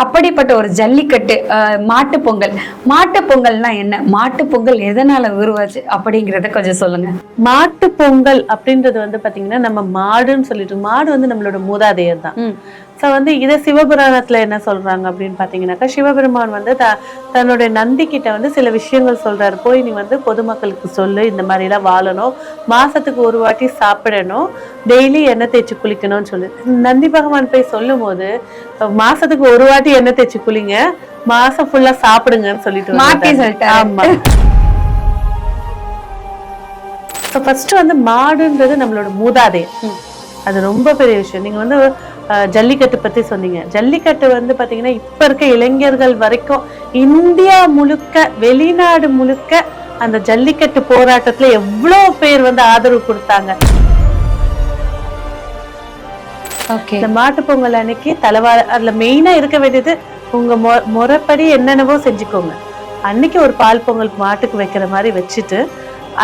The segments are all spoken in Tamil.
அப்படிப்பட்ட ஒரு ஜல்லிக்கட்டு மாட்டு பொங்கல். மாட்டு பொங்கல்னா என்ன, மாட்டு பொங்கல் எதனால உருவாச்சு அப்படிங்கறத கொஞ்சம் சொல்லுங்க. மாட்டு பொங்கல் அப்படின்றது வந்து பாத்தீங்கன்னா நம்ம மாடுன்னு சொல்லிட்டு, மாடு வந்து நம்மளோட மூதாதையர் தான். ஸோ வந்து இதை சிவபுராணத்துல என்ன சொல்றாங்க அப்படின்னு பாத்தீங்கன்னாக்கா, சிவபெருமான் வந்து தன்னுடைய நந்தி கிட்ட வந்து சில விஷயங்கள் சொல்றாரு. போய் நீ வந்து பொதுமக்களுக்கு சொல்லு, இந்த மாதிரி எல்லாம் வாழணும், மாசத்துக்கு ஒரு வாட்டி சாப்பிடணும், டெய்லி எண்ணெய் தேய்ச்சி குளிக்கணும்னு சொல்லு. நந்தி பகவான் போய் சொல்லும் போது, மாசத்துக்கு ஒரு வாட்டி எண்ணெய் தேய்ச்சி குளிங்க, மாசம் ஃபுல்லா சாப்பிடுங்கன்னு சொல்லிட்டு மாத்தி சொல்லிட்டாரு. ஆமா. ஃபர்ஸ்ட் வந்து மாடுன்றது நம்மளோட மூதாதை, அது ரொம்ப பெரிய விஷயம். நீங்க வந்து ஜல்லிக்கட்டு பத்தி சொன்னீங்க. ஜல்லிக்கட்டு வந்து பாத்தீங்கன்னா இப்ப இருக்க இளைஞர்கள் வரைக்கும் இந்தியா முழுக்க, வெளிநாடு முழுக்க அந்த ஜல்லிக்கட்டு போராட்டத்துல எவ்வளவு பேர் வந்து ஆதரவு கொடுத்தாங்க. இந்த மாட்டு பொங்கல் அன்னைக்கு அதுல மெயினா இருக்க வேண்டியது, உங்க முறைப்படி என்னென்னவோ செஞ்சுக்கோங்க. அன்னைக்கு ஒரு பால் பொங்கல் மாட்டுக்கு வைக்கிற மாதிரி வச்சுட்டு,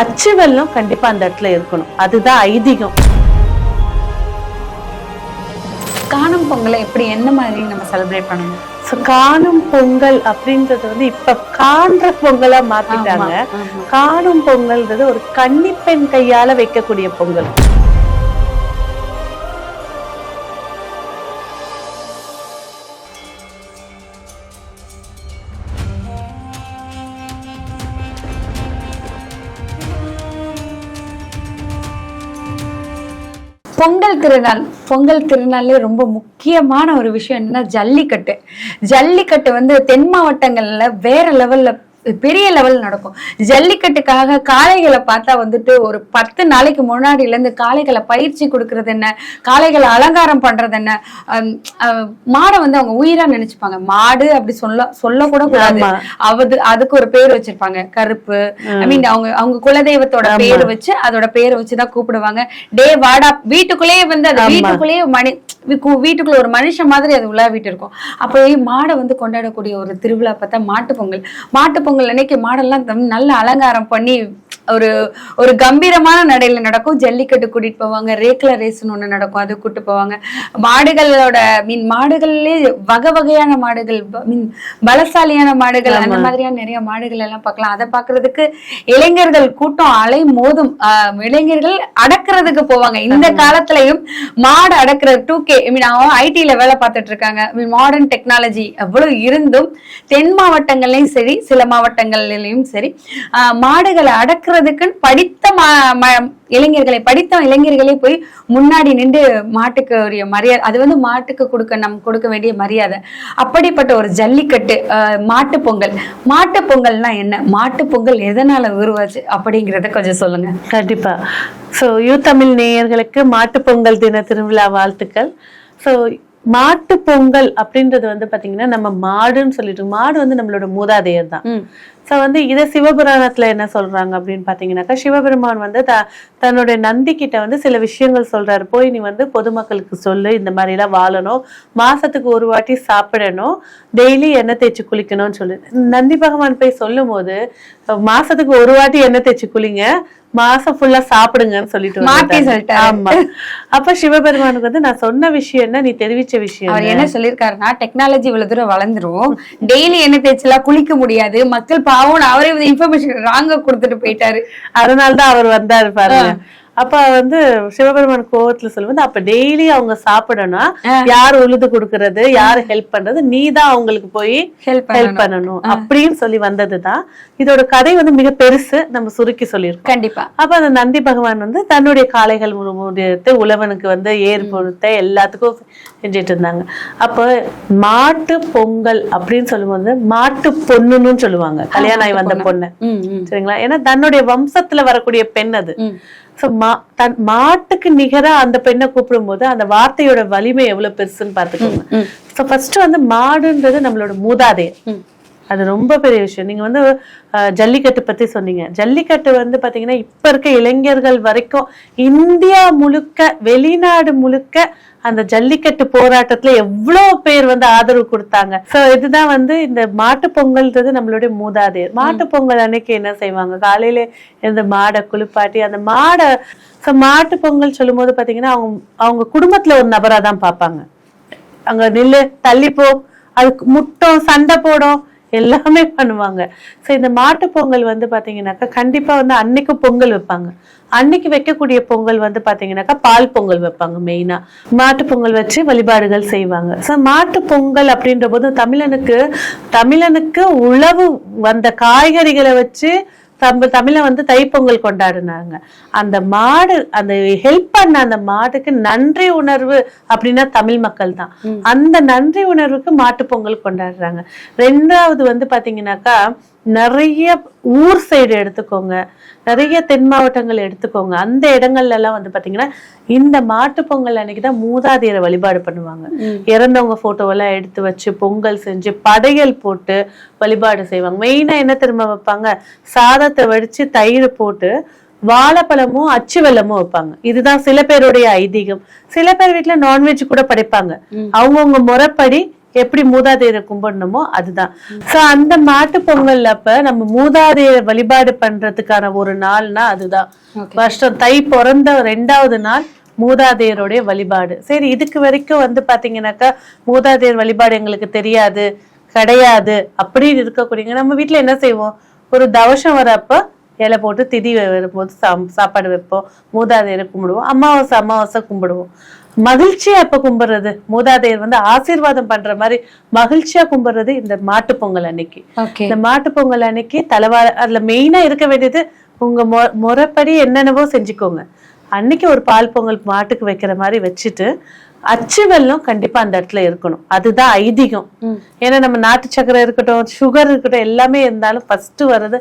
அச்சு வெல்லம் கண்டிப்பா அந்த இடத்துல இருக்கணும். அதுதான் ஐதீகம். காணும் பொங்கலை எப்படி, என்ன மாதிரி நம்ம செலிப்ரேட் பண்ணணும்? காணும் பொங்கல் அப்படின்றது வந்து இப்ப காண்ற பொங்கலா மாத்திட்டாங்க. காணும் பொங்கல்ன்றது ஒரு கன்னிப்பெண் கையால வைக்கக்கூடிய பொங்கல். பொங்கல் திருநாள்ல ரொம்ப முக்கியமான ஒரு விஷயம் என்னன்னா ஜல்லிக்கட்டு. ஜல்லிக்கட்டு வந்து தென் மாவட்டங்கள்ல வேற லெவல்ல, பெரிய லெவல் நடக்கும். ஜல்லிக்கட்டுக்காக காளைகளை பார்த்தா வந்துட்டு ஒரு 10 நாளைக்கு முன்னாடில இருந்து காளைகளை பயிற்சி கொடுக்கறது என்ன, காளைகளை அலங்காரம் பண்றது என்ன, மாடை வந்து அவங்க உயிரா நினைச்சுப்பாங்க. மாடு அப்படி சொல்ல கூட கூடாது, அதுக்கு ஒரு பேர் வச்சிருப்பாங்க, கருப்பு. ஐ மீன் அவங்க குலதெய்வத்தோட பேரு வச்சு, அதோட பேரை வச்சுதான் கூப்பிடுவாங்க. டே வாடா, வீட்டுக்குள்ளேயே வந்து அது வீட்டுக்குள்ளேயே வீட்டுக்குள்ள ஒரு மனுஷன் மாதிரி அது உலாவிட்டு இருக்கும். அப்போ மாடை வந்து கொண்டாடக்கூடிய ஒரு திருவிழா பார்த்தா மாட்டு பொங்கல். மாட்டு பொங்கல் அன்னைக்கு மாடெல்லாம் நல்ல அலங்காரம் பண்ணி ஒரு கம்பீரமான நடையில நடக்கும். ஜல்லிக்கட்டு கூட்டிட்டு போவாங்க. ரேக்லா ரேஸ்ன்னு ஒண்ணு நடக்கும், அது கூட்டு போவாங்க. மாடுகளோட மாடுகள்லயே வகை வகையான மாடுகள், பலசாலியான மாடுகள், அந்த மாதிரியான நிறைய மாடுகள் எல்லாம் பார்க்கலாம். அதை பாக்குறதுக்கு இளைஞர்கள் கூட்டம் அலை மோதும். இளைஞர்கள் அடக்குறதுக்கு போவாங்க. இந்த காலத்திலயும் மாடு அடக்குற 2K, அவங்க ஐடில வேலை பார்த்துட்டு இருக்காங்க. மாடர்ன் டெக்னாலஜி எவ்வளவு இருந்தும் தென் மாவட்டங்கள்லயும் சரி, சில மாவட்டங்கள்லயும் சரி, மாடுகளை அடக்குற படித்த இளைஞர்களே போய் முன்னாடி நின்று மாட்டுக்கு ஒரு மரியாதை, அது வந்து மாட்டுக்கு கொடுக்க வேண்டிய மரியாதை. அப்படிப்பட்ட ஒரு ஜல்லிக்கட்டு மாட்டு பொங்கல். மாட்டு பொங்கல்னா என்ன, மாட்டு பொங்கல் எதனால உருவாச்சு அப்படிங்கறத கொஞ்சம் சொல்லுங்க. கண்டிப்பா. சோ யூ தமிழ் நேயர்களுக்கு மாட்டு பொங்கல் தின திருவிழா வாழ்த்துக்கள். சோ மாட்டு பொங்கல் அப்படின்றது வந்து பாத்தீங்கன்னா நம்ம மாடுன்னு சொல்லிட்டு, மாடு வந்து நம்மளோட மூதாதையர் தான். ஸோ வந்து இதை சிவபுராணத்துல என்ன சொல்றாங்க அப்படின்னு பாத்தீங்கன்னாக்கா, சிவபெருமான் வந்து தன்னுடைய நந்தி கிட்ட வந்து சில விஷயங்கள் சொல்றாரு. போய் நீ வந்து பொதுமக்களுக்கு சொல்லு, இந்த மாதிரி எல்லாம் வாழணும், மாசத்துக்கு ஒரு வாட்டி சாப்பிடணும், டெய்லி எண்ணெய் தேய்ச்சி குளிக்கணும்னு சொல்லு. நந்தி பகவான் போய் சொல்லும் போது, மாசத்துக்கு ஒரு வாட்டி எண்ணெய் தேய்ச்சி குளிங்க, மாசம் ஃபுல்லா சாப்பிடுங்கன்னு சொல்லிட்டு. ஆமா. அப்ப சிவபெருமானுக்கு வந்து நான் சொன்ன விஷயம் என்ன, நீ தெரிவிச்ச விஷயம் அவர் என்ன சொல்லிருக்காருன்னா, டெக்னாலஜி இவ்வளவு தூரம் வளர்ந்துரும், டெய்லி எண்ணெய் தேய்ச்சலாம் குளிக்க முடியாது, மக்கள் பாவம், அவரே இன்ஃபர்மேஷன் ராங்கா கொடுத்துட்டு போயிட்டாரு. அதனாலதான் அவர் வந்தாரு பாருங்க. அப்ப வந்து சிவபெருமான் கோவத்துல சொல்லுவது, அப்ப டெய்லி அவங்க சாப்பிடணும்னா யார் உழுது கொடுக்கறது, யாரு ஹெல்ப் பண்றது, நீ தான் அவங்களுக்கு போய் ஹெல்ப் பண்ணணும் அப்படின்னு சொல்லி வந்ததுதான். இதோட கதை வந்து மிக பெருசு, நம்ம சுருக்கி சொல்லியிருக்கோம். கண்டிப்பா. அப்ப அந்த நந்தி பகவான் வந்து தன்னுடைய காளைகள் உழவனுக்கு வந்து ஏர் பொறுத்த எல்லாத்துக்கும் செஞ்சிட்டு இருந்தாங்க. அப்ப மாட்டு பொங்கல் அப்படின்னு சொல்லும் போது மாட்டு பொண்ணுன்னு சொல்லுவாங்க, கல்யாணம் ஆகி வந்த பொண்ணு, சரிங்களா? ஏன்னா தன்னுடைய வம்சத்துல வரக்கூடிய பெண் அது. மாட்டுக்கு நிகரா அந்த பெண்ணை கூப்பிடும் போது அந்த வார்த்தையோட வலிமை எவ்வளவு பெருசுன்னு பாத்துக்கோங்க. சோ ஃபர்ஸ்ட் வந்து மாடுன்றது நம்மளோட மூதாதை, அது ரொம்ப பெரிய விஷயம். நீங்க வந்து ஜல்லிக்கட்டு பத்தி சொன்னீங்க. ஜல்லிக்கட்டு வந்து பாத்தீங்கன்னா இப்ப இருக்க இளைஞர்கள் வரைக்கும் இந்தியா முழுக்க, வெளிநாடு முழுக்க அந்த ஜல்லிக்கட்டு போராட்டத்துல எவ்வளவு பேர் வந்து ஆதரவு கொடுத்தாங்க. சோ இதுதான் வந்து இந்த மாட்டு பொங்கல்ன்றது நம்மளுடைய மூதாதையர். மாட்டு பொங்கல் அன்னைக்கு என்ன செய்வாங்க, காலையில இந்த மாடை குளிப்பாட்டி, அந்த மாட்டு பொங்கல் சொல்லும் போது பாத்தீங்கன்னா அவங்க குடும்பத்துல ஒரு நபரா தான் பார்ப்பாங்க. அங்க நில்லு, தள்ளிப்போ அதுக்கு முட்டம் சண்டை போடும் எல்லாமே பண்ணுவாங்க. ஸோ இந்த மாட்டு பொங்கல் வந்து பாத்தீங்கன்னாக்கா கண்டிப்பா வந்து அன்னைக்கு பொங்கல் வைப்பாங்க. அன்னைக்கு வைக்கக்கூடிய பொங்கல் வந்து பாத்தீங்கன்னாக்கா பால் பொங்கல் வைப்பாங்க. மெயினா மாட்டு பொங்கல் வச்சு வழிபாடுகள் செய்வாங்க. ஸோ மாட்டு பொங்கல் அப்படின்ற போது தமிழனுக்கு உழவு வந்த காய்கறிகளை வச்சு தமிழ வந்து தைப்பொங்கல் கொண்டாடினாங்க. அந்த மாடு அந்த ஹெல்ப் பண்ண அந்த மாட்டுக்கு நன்றி உணர்வு அப்படின்னா தமிழ் மக்கள் தான். அந்த நன்றி உணர்வுக்கு மாட்டு பொங்கல் கொண்டாடுறாங்க. ரெண்டாவது வந்து பாத்தீங்கன்னாக்கா நிறைய ஊர் சைடு எடுத்துக்கோங்க, நிறைய தென் மாவட்டங்கள் எடுத்துக்கோங்க, அந்த இடங்கள்ல எல்லாம் வந்து பாத்தீங்கன்னா இந்த மாட்டு பொங்கல் அன்னைக்குதான் மூதாதையரை வழிபாடு பண்ணுவாங்க. இறந்தவங்க போட்டோவெல்லாம் எடுத்து வச்சு பொங்கல் செஞ்சு படையல் போட்டு வழிபாடு செய்வாங்க. மெயினா என்ன திரும்ப வைப்பாங்க, சாதத்தை வடிச்சு தயிர் போட்டு வாழைப்பழமும் அச்சு வெல்லமும் வைப்பாங்க. இதுதான் சில பேருடைய ஐதீகம். சில பேர் வீட்டுல நான்வெஜ் கூட படைப்பாங்க. அவங்கவுங்க முறைப்படி எப்படி மூதாதையரை கும்பிடணுமோ அதுதான். சோ அந்த மாட்டு பொங்கல் அப்ப நம்ம மூதாதையரை வழிபாடு பண்றதுக்கான ஒரு நாள்னா அதுதான். வருஷம் தை பிறந்த 2வது நாள் மூதாதையருடைய வழிபாடு. சரி, இதுக்கு வரைக்கும் வந்து பாத்தீங்கன்னாக்கா மூதாதையர் வழிபாடு எங்களுக்கு தெரியாது, கிடையாது அப்படின்னு இருக்கக்கூடிய நம்ம வீட்டுல என்ன செய்வோம், ஒரு தவசம் வரப்ப இலை போட்டு திதி வரும்போது சாப்பாடு வைப்போம், மூதாதையரை கும்பிடுவோம், அமாவாசை கும்பிடுவோம். மகிழ்ச்சியா எப்ப கும்பிடுறது, மூதாதையர் வந்து ஆசீர்வாதம் பண்ற மாதிரி மகிழ்ச்சியா கும்பிடுறது இந்த மாட்டு பொங்கல் அன்னைக்கு. இந்த மாட்டு பொங்கல் அன்னைக்கு தலைவாழை, அதுல மெயினா இருக்க வேண்டியது உங்க முறைப்படி என்னென்னவோ செஞ்சுக்கோங்க. அன்னைக்கு ஒரு பால் பொங்கல் மாட்டுக்கு வைக்கிற மாதிரி வச்சுட்டு அச்சு வெல்லம் கண்டிப்பா அந்த இடத்துல இருக்கணும். அதுதான் ஐதீகம். ஏன்னா நம்ம நாட்டு சக்கரை இருக்கட்டும், சுகர் இருக்கட்டும், எல்லாமே இருந்தாலும் ஃபர்ஸ்ட் வர்றது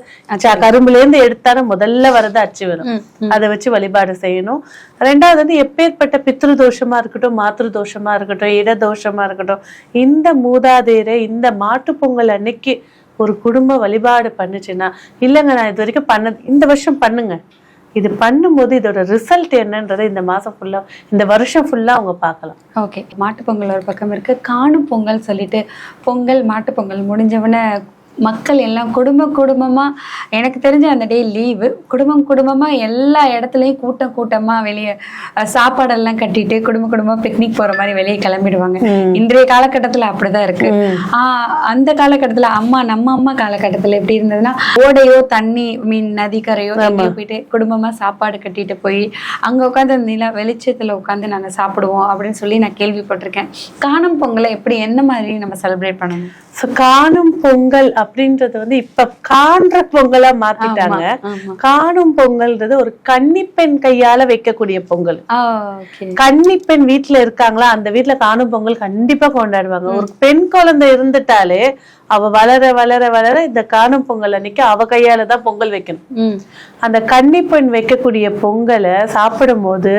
கரும்புல இருந்து எடுத்தாலும் முதல்ல வர்றது அச்சு வெல்லம். அதை வச்சு வழிபாடு செய்யணும். ரெண்டாவது வந்து எப்பேற்பட்ட பித்ரு தோஷமா இருக்கட்டும், மாத்ரு தோஷமா இருக்கட்டும், இட தோஷமா இருக்கட்டும், இந்த மூதாதையரை இந்த மாட்டு பொங்கல் அன்னைக்கு ஒரு குடும்ப வழிபாடு பண்ணுச்சுன்னா, இல்லைங்க நான் இது வரைக்கும் இந்த வருஷம் பண்ணுங்க, இது பண்ணும்போது இதோட ரிசல்ட் என்னன்றதை இந்த மாசம் ஃபுல்லா, இந்த வருஷம் ஃபுல்லா அவங்க பார்க்கலாம். ஓகே, மாட்டு பொங்கல் ஒரு பக்கம் இருக்கு. காணும் பொங்கல் சொல்லிட்டு பொங்கல் மாட்டு பொங்கல் முடிஞ்சவன மக்கள் எல்லாம் குடும்பமா, எனக்கு தெரிஞ்ச அந்த டே லீவு, குடும்பமா எல்லா இடத்துலையும் கூட்டமா வெளியே சாப்பாடெல்லாம் கட்டிட்டு குடும்பமா பிக்னிக் போற மாதிரி வெளியே கிளம்பிடுவாங்க. இன்றைய காலகட்டத்துல அப்படிதான் இருக்கு. அந்த காலகட்டத்துல நம்ம அம்மா காலகட்டத்துல எப்படி இருந்ததுன்னா, ஓடையோ தண்ணி நதிக்கரையோ போயிட்டு குடும்பமா சாப்பாடு கட்டிட்டு போய் அங்க உட்காந்து நில வெளிச்சத்துல உட்காந்து நாங்க சாப்பிடுவோம் அப்படின்னு சொல்லி நான் கேள்விப்பட்டிருக்கேன். காணும் பொங்கலை எப்படி என்ன மாதிரி நம்ம செலிப்ரேட் பண்ணணும்? காணும் பொங்கல் அப்படின்றது வந்து இப்ப காண்ற பொங்கலா மாத்திட்டாங்க. காணும் பொங்கல்ன்றது ஒரு கன்னிப்பெண் கையால வைக்கக்கூடிய பொங்கல். கன்னிப்பெண் வீட்டுல இருக்காங்களா, அந்த வீட்டுல காணும் பொங்கல் கண்டிப்பா கொண்டாடுவாங்க. ஒரு பெண் குழந்தை இருந்துட்டாலே அவ வளர வளர வளர இந்த காணும் பொங்கல் அன்னைக்கு அவ கையால தான் பொங்கல் வைக்கணும். அந்த கன்னிப்பெண் வைக்கக்கூடிய பொங்கலை சாப்பிடும் போது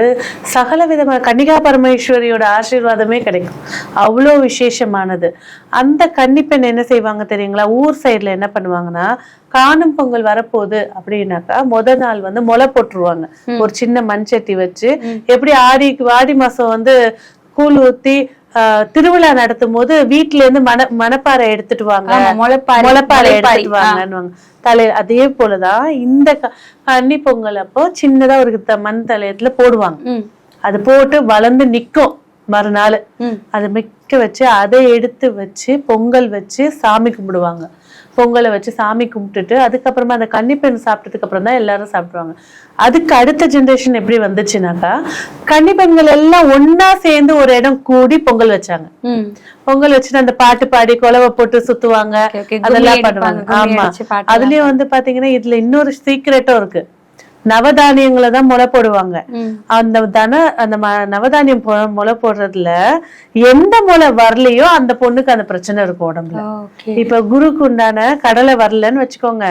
சகல விதமான கன்னிகா பரமேஸ்வரியோட ஆசீர்வாதமே கிடைக்கும். அவ்வளோ விசேஷமானது. அந்த கன்னிப்பெண் என்ன செய்வாங்க தெரியுங்களா, ஊர் சைட்ல என்ன பண்ணுவாங்கன்னா, காணும் பொங்கல் வரப்போகுது அப்படின்னாக்கா முதல் நாள் வந்து முளை போட்டுருவாங்க. ஒரு சின்ன மண் சட்டி வச்சு, எப்படி ஆடி மாசம் வந்து கூழ் ஊத்தி திருவிழா நடத்தும் போது வீட்டுல இருந்து மணப்பாறை எடுத்துட்டு வாங்க, முளைப்பாறை எடுத்துட்டு வாங்கன்னு அதே போலதான் இந்த கன்னி பொங்கல் அப்போ சின்னதா ஒரு மண் தலையத்துல போடுவாங்க. அது போட்டு வளர்ந்து நிக்கும். மறுநாள் அதை மிக்க வச்சு அதை எடுத்து வச்சு பொங்கல் வச்சு சாமி கும்பிடுவாங்க. பொங்கலை வச்சு சாமி கும்பிட்டுட்டு அதுக்கப்புறமா அந்த கன்னிப்பெண் சாப்பிட்டதுக்கு அப்புறம் தான் எல்லாரும் சாப்பிடுவாங்க. அதுக்கு அடுத்த ஜெனரேஷன் எப்படி வந்துச்சுனாக்கா, கன்னிப்பெண்கள் எல்லாம் ஒன்னா சேர்ந்து ஒரு இடம் கூடி பொங்கல் வச்சாங்க. பொங்கல் வச்சுட்டு அந்த பாட்டு பாடி கொலவை போட்டு சுத்துவாங்க, அதெல்லாம் பண்ணுவாங்க. ஆமா, அதுலயும் வந்து பாத்தீங்கன்னா இதுல இன்னொரு சீக்ரெட்டும் இருக்கு. நவதானியங்களை தான் முளை போடுவாங்க. அந்த நவதானியம் முளை போடுறதுல எந்த முளை வரலையோ அந்த பொண்ணுக்கு அந்த பிரச்சனை இருக்கும் உடம்புல. இப்ப குருக்கு உண்டான கடலை வரலன்னு வச்சுக்கோங்க,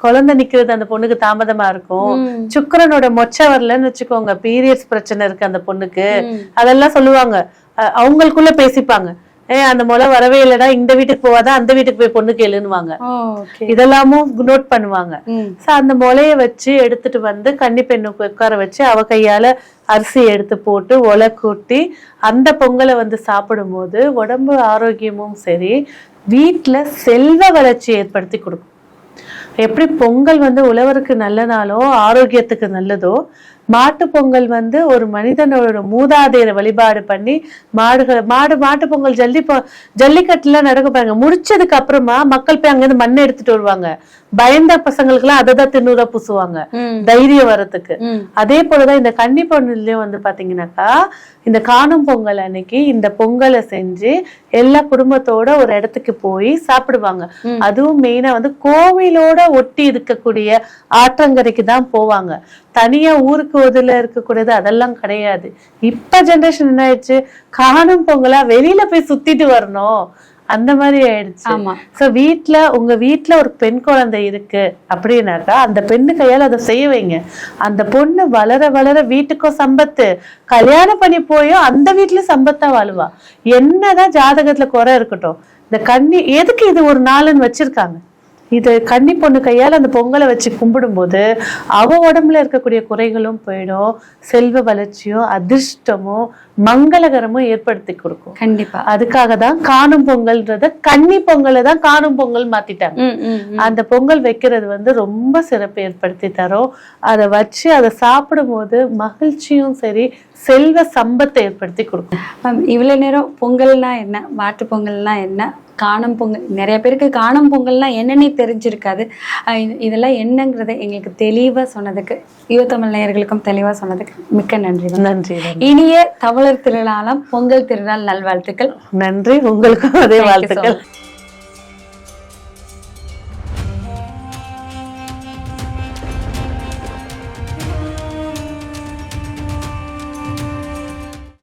குழந்தை நிக்கிறது அந்த பொண்ணுக்கு தாமதமா இருக்கும். சுக்கிரனோட மொச்சை வரலன்னு வச்சுக்கோங்க, பீரியட்ஸ் பிரச்சனை இருக்கு அந்த பொண்ணுக்கு. அதெல்லாம் சொல்லுவாங்க, அவங்களுக்குள்ள பேசிப்பாங்க. அந்த முளை வரவே இல்லைன்னா இந்த வீட்டுக்கு போவாதான் அந்த வீட்டுக்கு போய் பொண்ணு கேளுன்னுவாங்க. இதெல்லாமும் நோட் பண்ணுவாங்க. அந்த முளைய வச்சு எடுத்துட்டு வந்து கன்னி பெண்ணுக்கு உட்கார வச்சு அவ கையால அரிசி எடுத்து போட்டு ஒலை கூட்டி அந்த பொங்கலை வந்து சாப்பிடும் போது உடம்பு ஆரோக்கியமும் சரி, வீட்டுல செல்வ வளர்ச்சி ஏற்படுத்தி கொடுக்கும். எப்படி பொங்கல் வந்து உழவருக்கு நல்ல நாளோ ஆரோக்கியத்துக்கு நல்லதோ, மாட்டு பொங்கல் வந்து ஒரு மனிதனோட மூதாதையரை வழிபாடு பண்ணி மாட்டு பொங்கல் ஜல்லிக்கட்டுல நடக்க பாருங்க. முடிச்சதுக்கு அப்புறமா மக்கள் போய் அங்கிருந்து மண்ணை எடுத்துட்டு வருவாங்க. பயந்த பசங்களுக்கு எல்லாம் அததான் தின்னூரா பூசுவாங்க தைரியம் வரத்துக்கு. அதே போலதான் இந்த கன்னி பொங்கல்லையும் வந்து பாத்தீங்கன்னாக்கா இந்த காணும் பொங்கல் அன்னைக்கு இந்த பொங்கலை செஞ்சு எல்லா குடும்பத்தோட ஒரு இடத்துக்கு போய் சாப்பிடுவாங்க. அதுவும் மெயினா வந்து கோவிலோட ஒட்டி இருக்கக்கூடிய ஆற்றங்கரைக்கு தான் போவாங்க. தனியா ஊருக்கு ஒதுல இருக்கக்கூடியது அதெல்லாம் கிடையாது. இப்ப ஜெனரேஷன் என்ன ஆயிடுச்சு, காணும் பொங்கலா வெளியில போய் சுத்திட்டு வரணும் அந்த மாதிரி ஆயிடுச்சு. சோ உங்க வீட்டுல ஒரு பெண் குழந்தை இருக்கு அப்படின்னாக்கா அந்த பெண்ணு கையால அதை செய்ய வைங்க. அந்த பொண்ணு வளர வளர வீட்டுக்கும் சம்பத்து, கல்யாணம் பண்ணி போயும் அந்த வீட்டுல சம்பத்தா வாழுவா. என்னதான் ஜாதகத்துல குறை இருக்கட்டும், இந்த கன்னி எதுக்கு இது ஒரு நாளுன்னு வச்சிருக்காங்க. இது கன்னி பொண்ணு கையால் அந்த பொங்கலை வச்சு கும்பிடும் போது அவ உடம்புல இருக்கக்கூடிய குறைகளும் போயிடும், செல்வ வளர்ச்சியும் அதிர்ஷ்டமும் மங்களகரமும் ஏற்படுத்தி கொடுக்கும். கண்டிப்பா. அதுக்காக தான் காணும் பொங்கல்ன்றத கன்னி பொங்கலை தான் காணும் பொங்கல் மாத்திட்டாங்க. அந்த பொங்கல் வைக்கிறது வந்து ரொம்ப சிறப்பு ஏற்படுத்தி தரும். அதை வச்சு அதை சாப்பிடும் போது மகிழ்ச்சியும் சரி செல்வ சம்பத்தை ஏற்படுத்தி கொடுக்கும். இவ்வளவு நேரம் பொங்கல்னா என்ன, மாட்டு பொங்கல்னா என்ன, காணும் பொங்கல், நிறைய பேருக்கு காணும் பொங்கல்னா என்னன்னே தெரிஞ்சிருக்காது. இதெல்லாம் என்னங்கிறத எங்களுக்கு தெளிவா சொன்னதுக்கு, யுவத்தமிழ் நேயர்களுக்கும் தெளிவா சொன்னதுக்கு மிக்க நன்றி. நன்றி. இனிய தமிழர் திருநாளாம் பொங்கல் திருநாள் நல்வாழ்த்துக்கள். நன்றி. உங்களுக்கும் அதே வாழ்த்துக்கள்.